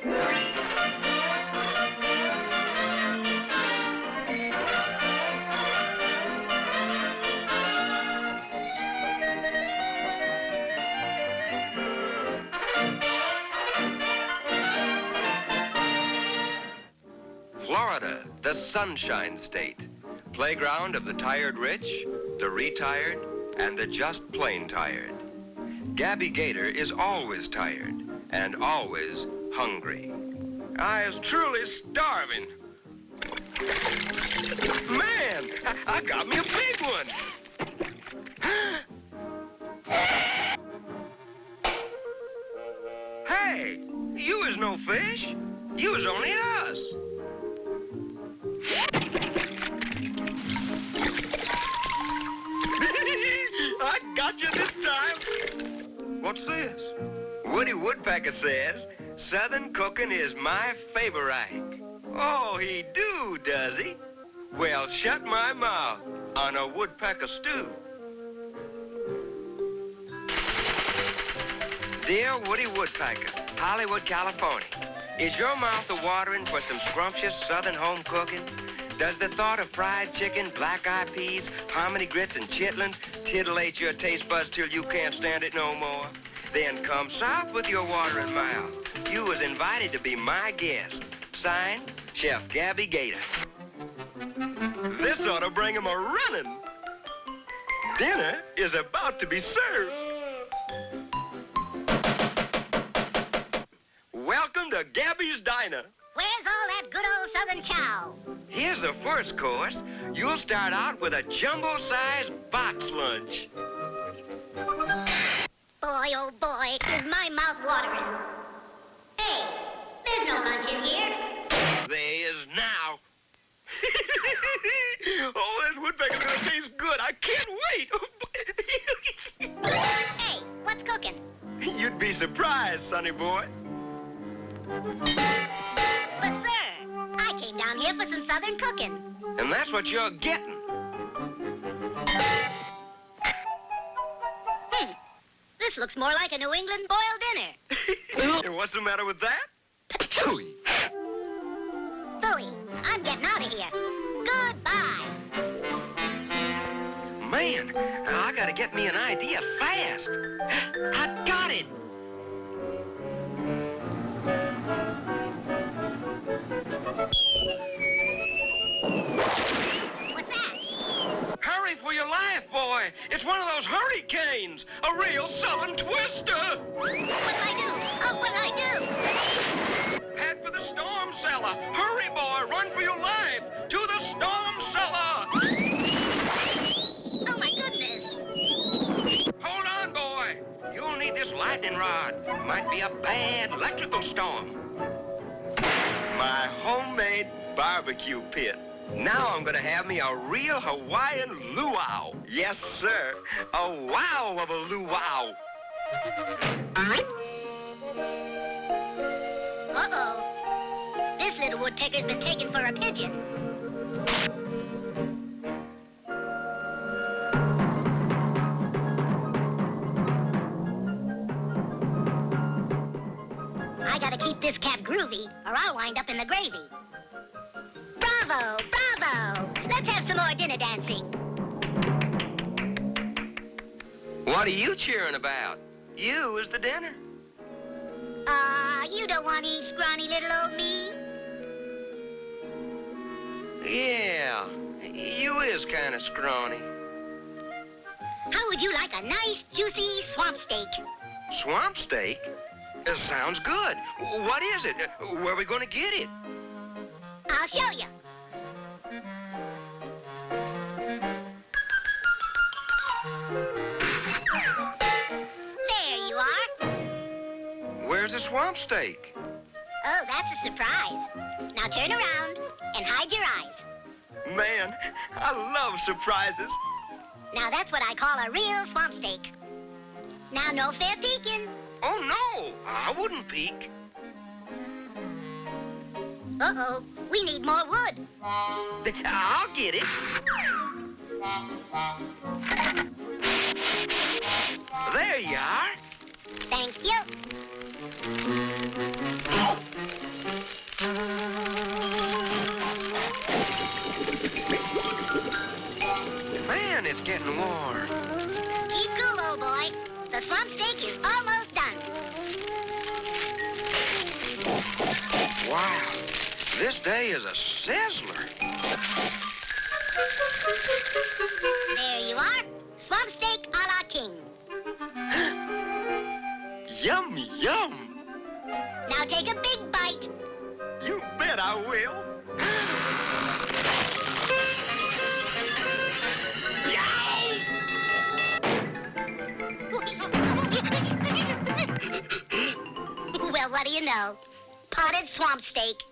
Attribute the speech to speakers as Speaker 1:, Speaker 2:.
Speaker 1: Florida, the Sunshine State. Playground of the tired rich, the retired, and the just plain tired. Gabby Gator is always tired and always hungry. I is truly starving. Man, I got me a big one. Hey, you is no fish. You is only us. I got you this time. What's this? Woody Woodpecker says, Southern cooking is my favorite. Oh, he do, does he? Well, shut my mouth on a woodpecker stew. Dear Woody Woodpecker, Hollywood, California, is your mouth a-watering for some scrumptious Southern home cooking? Does the thought of fried chicken, black-eyed peas, hominy grits, and chitlins titillate your taste buds till you can't stand it no more? Then come south with your watering mouth. You was invited to be my guest. Signed, Chef Gabby Gator. This ought to bring him a running. Dinner is about to be served. Welcome to Gabby's Diner.
Speaker 2: Where's all that good old Southern chow?
Speaker 1: Here's the first course. You'll start out with a jumbo-sized box lunch.
Speaker 2: Boy, oh boy, is my mouth watering. Hey, there's no lunch in here.
Speaker 1: There is now. Oh, that woodpecker's gonna taste good. I can't wait.
Speaker 2: Hey, what's cooking?
Speaker 1: You'd be surprised, sonny boy.
Speaker 2: But, sir, I came down here for some Southern cooking.
Speaker 1: And that's what you're getting.
Speaker 2: This looks more like a New England boiled dinner.
Speaker 1: And what's the matter with that?
Speaker 2: Phooey, I'm getting out of here. Goodbye.
Speaker 1: Man, I gotta get me an idea fast. I got it.
Speaker 2: What's that?
Speaker 1: Hurry for your life, boy. It's one of those hurricanes. A real Southern twister.
Speaker 2: What'll I do? Oh, what'll I do?
Speaker 1: Head for the storm cellar. Hurry, boy. Run for your life. To the storm cellar.
Speaker 2: Oh, my goodness.
Speaker 1: Hold on, boy. You'll need this lightning rod. Might be a bad electrical storm. My homemade barbecue pit. Now I'm gonna have me a real Hawaiian luau. Yes, sir. A wow of a luau.
Speaker 2: Uh-oh. This little woodpecker's been taken for a pigeon. I gotta keep this cat groovy, or I'll wind up in the gravy. Bravo! Bravo! Let's have some more dinner dancing.
Speaker 1: What are you cheering about? You is the dinner.
Speaker 2: You don't want to eat scrawny little old me?
Speaker 1: Yeah, you is kind of scrawny.
Speaker 2: How would you like a nice, juicy swamp steak?
Speaker 1: Swamp steak? It sounds good. What is it? Where are we going to get it?
Speaker 2: I'll show you. There you are.
Speaker 1: Where's the swamp steak?
Speaker 2: Oh, that's a surprise. Now turn around and hide your eyes.
Speaker 1: Man, I love surprises.
Speaker 2: Now that's what I call a real swamp steak. Now no fair peeking.
Speaker 1: Oh, no, I wouldn't peek.
Speaker 2: Uh-oh, we need more wood.
Speaker 1: I'll get it. There you are.
Speaker 2: Thank you. steak is almost done.
Speaker 1: Wow, this day is a sizzler.
Speaker 2: There you are. Swamp steak a la king.
Speaker 1: Yum, yum.
Speaker 2: Now take a big bite.
Speaker 1: You bet I will.
Speaker 2: Well, what do you know? Potted swamp steak.